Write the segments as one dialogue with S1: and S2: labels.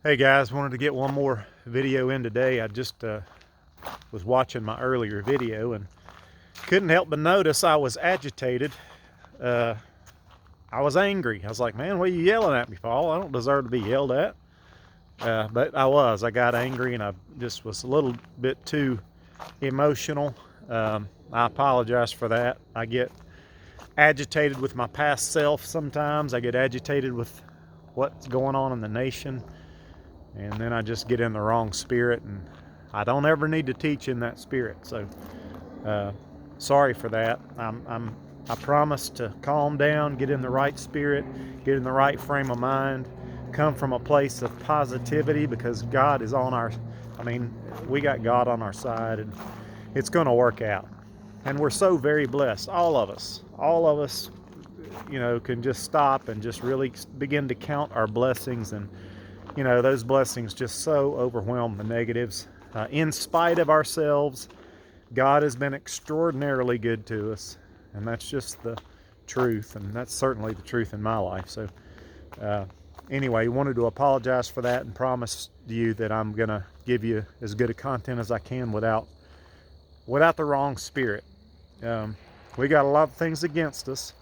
S1: Hey guys, wanted to get one more video in today. I just was watching my earlier video and couldn't help but notice I was agitated. Uh, I was angry. I was like, man, what are you yelling at me, Paul? I don't deserve to be yelled at. But I was. I got angry and I just was a little bit too emotional. I apologize for that. I get agitated with my past self sometimes. I get agitated with what's going on in the nation. And then I just get in the wrong spirit, and I don't ever need to teach in that spirit. So sorry for that. I promise to calm down, get in the right spirit, get in the right frame of mind, come from a place of positivity, because God is on our, we got God on our side, and it's going to work out. And we're so very blessed, all of us, can just stop and just really begin to count our blessings. And those blessings just so overwhelm the negatives. In spite of ourselves, God has been extraordinarily good to us, and that's just the truth, and that's certainly the truth in my life. So anyway, wanted to apologize for that and promise you that I'm gonna give you as good a content as I can without the wrong spirit. We got a lot of things against us,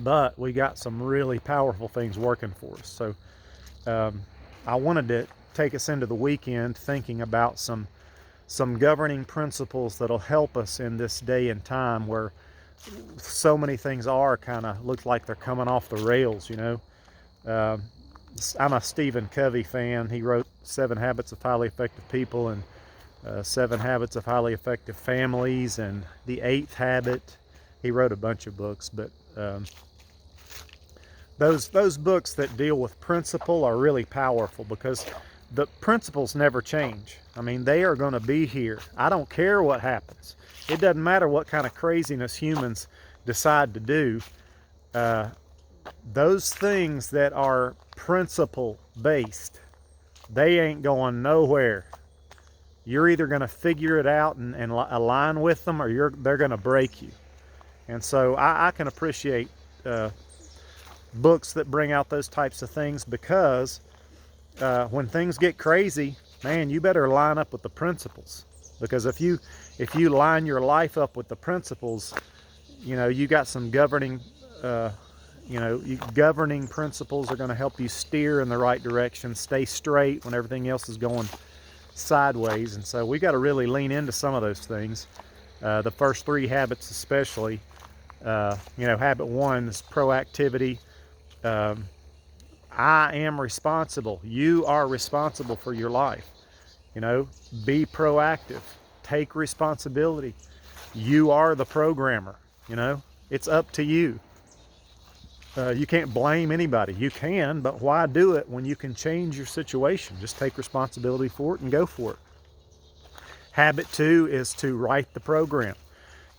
S1: but we got some really powerful things working for us. So I wanted to take us into the weekend thinking about some governing principles that'll help us in this day and time where so many things are kind of look like they're coming off the rails. I'm a Stephen Covey fan. He wrote 7 Habits of Highly Effective People and 7 Habits of Highly Effective Families and The Eighth Habit. He wrote a bunch of books, but those books that deal with principle are really powerful, because the principles never change. They are going to be here. I don't care what happens. It doesn't matter what kind of craziness humans decide to do. Those things that are principle based, they ain't going nowhere. You're either going to figure it out and align with them, or they're going to break you. And so I can appreciate books that bring out those types of things, because when things get crazy, man, you better line up with the principles. Because if you line your life up with the principles, you got some governing governing principles are going to help you steer in the right direction, stay straight when everything else is going sideways. And so we got to really lean into some of those things. The first 3 habits especially. Habit 1 is proactivity. I am responsible. You are responsible for your life. Be proactive. Take responsibility. You are the programmer. It's up to you. You can't blame anybody. You can, but why do it when you can change your situation? Just take responsibility for it and go for it. Habit 2 is to write the program.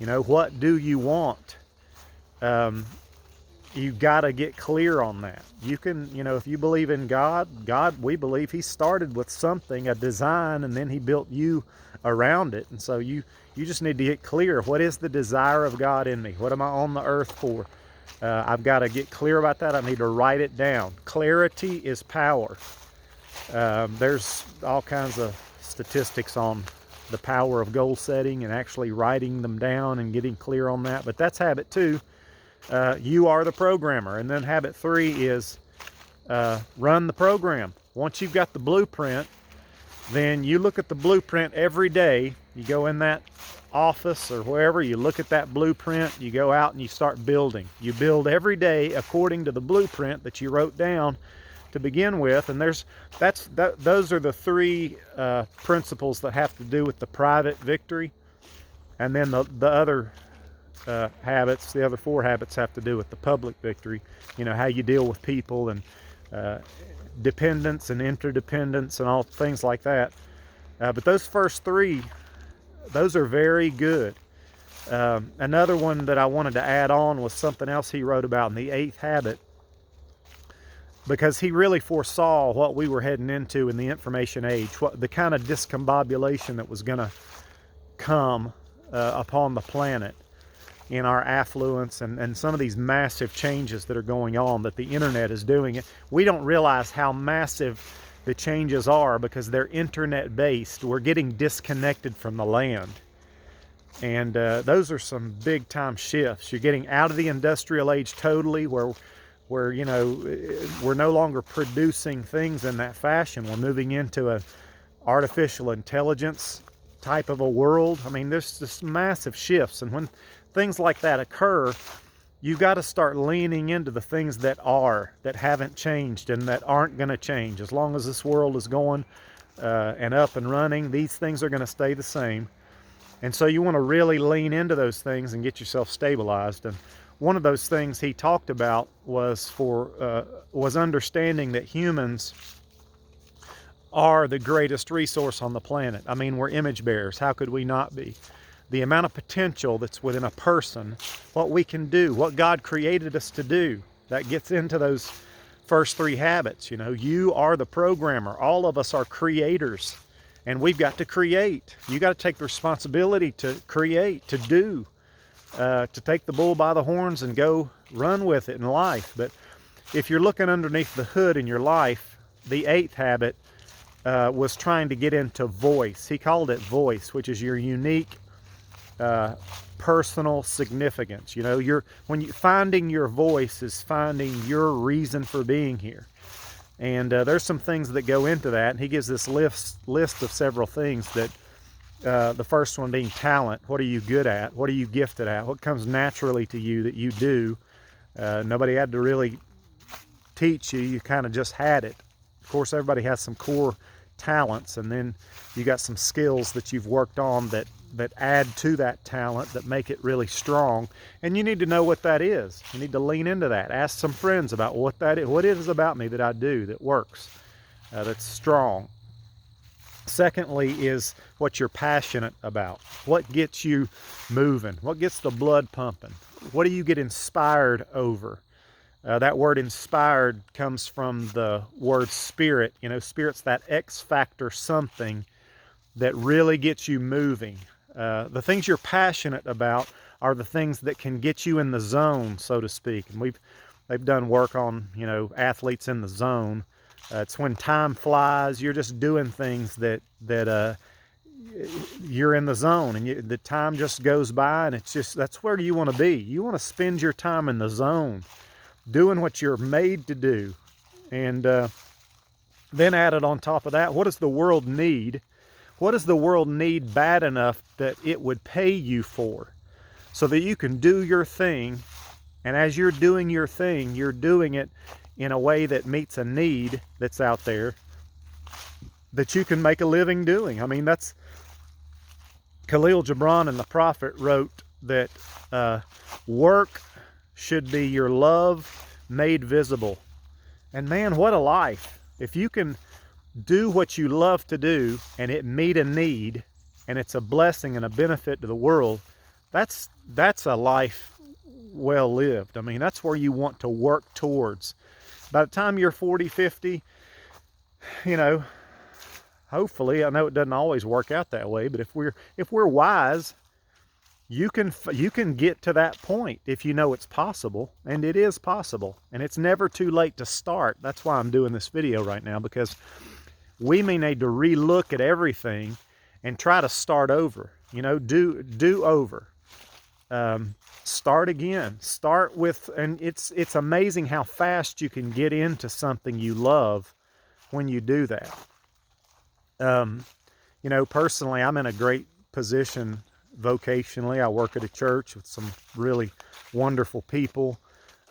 S1: What do you want? You got to get clear on that. You can, if you believe in God, we believe He started with something, a design, and then He built you around it. And so you just need to get clear. What is the desire of God in me? What am I on the earth for? I've got to get clear about that. I need to write it down. Clarity is power. There's all kinds of statistics on the power of goal setting and actually writing them down and getting clear on that. But that's habit 2. You are the programmer. And then habit 3 is run the program. Once you've got the blueprint, then you look at the blueprint every day. You go in that office or wherever, you look at that blueprint, you go out and you start building. You build every day according to the blueprint that you wrote down to begin with. And those are the 3 principles that have to do with the private victory. And then the other habits, the other 4 habits have to do with the public victory. How you deal with people and dependence and interdependence and all things like that. But those first 3, those are very good. Another one that I wanted to add on was something else he wrote about in the 8th habit, because he really foresaw what we were heading into in the information age, what the kind of discombobulation that was going to come upon the planet in our affluence, and some of these massive changes that are going on that the internet is doing. We don't realize how massive the changes are because they're internet based. We're getting disconnected from the land. And those are some big time shifts. You're getting out of the industrial age totally, where you know, we're no longer producing things in that fashion. We're moving into a artificial intelligence type of a world. I mean, there's just massive shifts, and when things like that occur, you've got to start leaning into the things that haven't changed and that aren't going to change. As long as this world is going and up and running, these things are going to stay the same. And so you want to really lean into those things and get yourself stabilized. And one of those things he talked about was understanding that humans are the greatest resource on the planet. I mean, we're image bearers. How could we not be? The amount of potential that's within a person, what we can do, what God created us to do, that gets into those first three habits. You know, you are the programmer. All of us are creators, and we've got to create. You got to take the responsibility to create, to do, to take the bull by the horns and go run with it in life. But if you're looking underneath the hood in your life, the eighth habit was trying to get into voice. He called it voice, which is your unique personal significance. You know, finding your voice is finding your reason for being here. And there's some things that go into that. And he gives this list of several things that the first one being talent. What are you good at? What are you gifted at? What comes naturally to you that you do? Nobody had to really teach you. You kind of just had it. Of course, everybody has some core talents, and then you got some skills that you've worked on that add to that talent, that make it really strong. And you need to know what that is. You need to lean into that. Ask some friends about what that is. What it is about me that I do that works, that's strong. Secondly is what you're passionate about. What gets you moving? What gets the blood pumping? What do you get inspired over? That word inspired comes from the word spirit. You know, spirit's that X factor something that really gets you moving. The things you're passionate about are the things that can get you in the zone, so to speak. And they've done work on, you know, athletes in the zone. It's when time flies. You're just doing things that you're in the zone, and the time just goes by, and that's where you want to be. You want to spend your time in the zone, doing what you're made to do. And then added on top of that, what does the world need? What does the world need bad enough that it would pay you for, so that you can do your thing? And as you're doing your thing, you're doing it in a way that meets a need that's out there that you can make a living doing. I mean, that's Khalil Gibran and the Prophet wrote that work should be your love made visible. And man, what a life. If you can do what you love to do and it meet a need, and it's a blessing and a benefit to the world, that's a life well lived. I mean, that's where you want to work towards. By the time you're 40, 50, you know, hopefully, I know it doesn't always work out that way, but if we're wise, you can get to that point if you know it's possible, and it is possible, and it's never too late to start. That's why I'm doing this video right now, because we may need to relook at everything and try to start over. You know, do over. Start again. Start with, and it's amazing how fast you can get into something you love when you do that. You know, personally, I'm in a great position vocationally. I work at a church with some really wonderful people.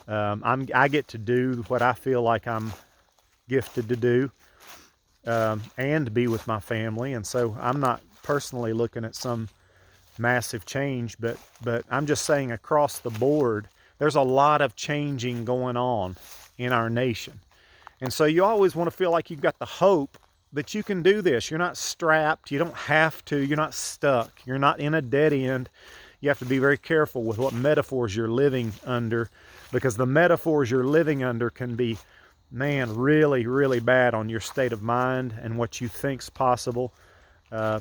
S1: I get to do what I feel like I'm gifted to do, and be with my family. And so I'm not personally looking at some massive change, but I'm just saying across the board, there's a lot of changing going on in our nation. And so you always want to feel like you've got the hope that you can do this. You're not strapped. You don't have to. You're not stuck. You're not in a dead end. You have to be very careful with what metaphors you're living under, because the metaphors you're living under can be, man, really, really bad on your state of mind and what you think's possible.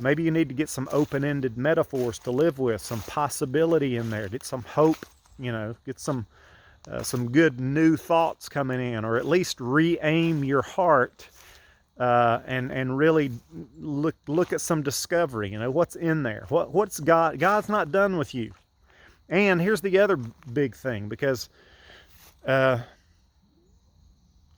S1: Maybe you need to get some open-ended metaphors to live with, some possibility in there, get some hope, you know, get some good new thoughts coming in, or at least re-aim your heart and really look at some discovery. You know, what's in there? What's God's not done with you. And here's the other big thing, because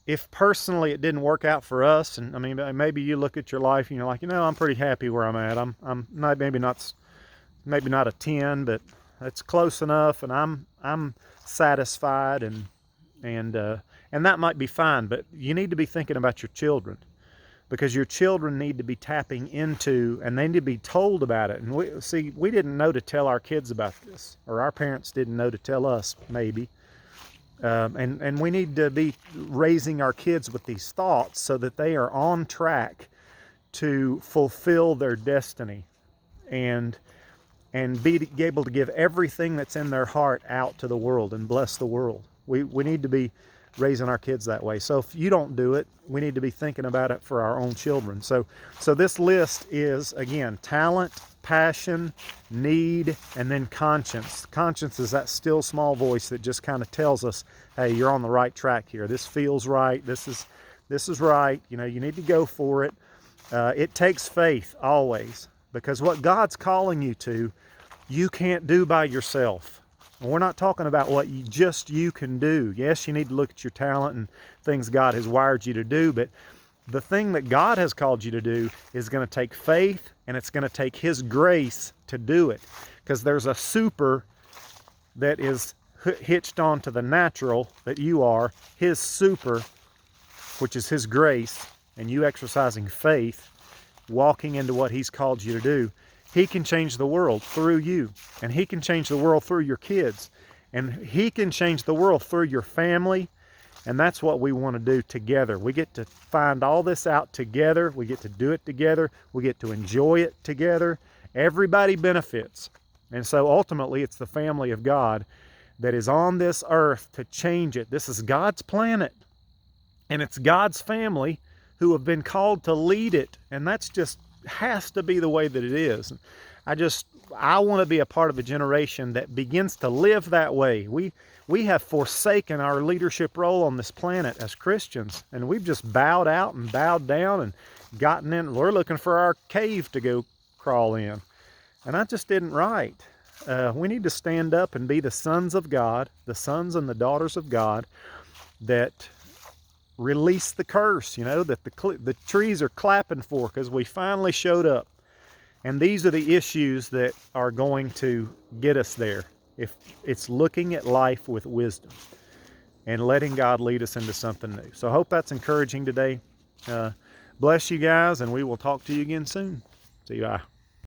S1: if personally it didn't work out for us, and I mean, maybe you look at your life and you're like, I'm pretty happy where I'm at. I'm not, maybe not a 10, but it's close enough, and I'm satisfied, and that might be fine. But you need to be thinking about your children, because your children need to be tapping into, and they need to be told about it. And we didn't know to tell our kids about this, or our parents didn't know to tell us, maybe. And we need to be raising our kids with these thoughts so that they are on track to fulfill their destiny, and be able to give everything that's in their heart out to the world and bless the world. We need to be raising our kids that way. So if you don't do it, we need to be thinking about it for our own children. So this list is, again, talent, passion, need, and then conscience. Conscience is that still small voice that just kind of tells us, hey, you're on the right track here. This feels right. This is right. You need to go for it. It takes faith always, because what God's calling you to, you can't do by yourself. And we're not talking about what you can do. Yes, you need to look at your talent and things God has wired you to do, but the thing that God has called you to do is going to take faith, and it's going to take His grace to do it, because there's a super that is hitched onto the natural that you are, His super, which is His grace, and you exercising faith, walking into what He's called you to do. He can change the world through you, and He can change the world through your kids, and He can change the world through your family, and that's what we want to do together. We get to find all this out together. We get to do it together. We get to enjoy it together. Everybody benefits, and so ultimately it's the family of God that is on this earth to change it. This is God's planet, and it's God's family who have been called to lead it, and that's just has to be the way that it is. I want to be a part of a generation that begins to live that way. We have forsaken our leadership role on this planet as Christians, and we've just bowed out and bowed down and gotten in. We're looking for our cave to go crawl in, and that just isn't right. We need to stand up and be the sons of God, the sons and the daughters of God, that release the curse, that the trees are clapping for, because we finally showed up. And these are the issues that are going to get us there. If it's looking at life with wisdom and letting God lead us into something new. So I hope that's encouraging today. Bless you guys, and we will talk to you again soon. See you. Bye.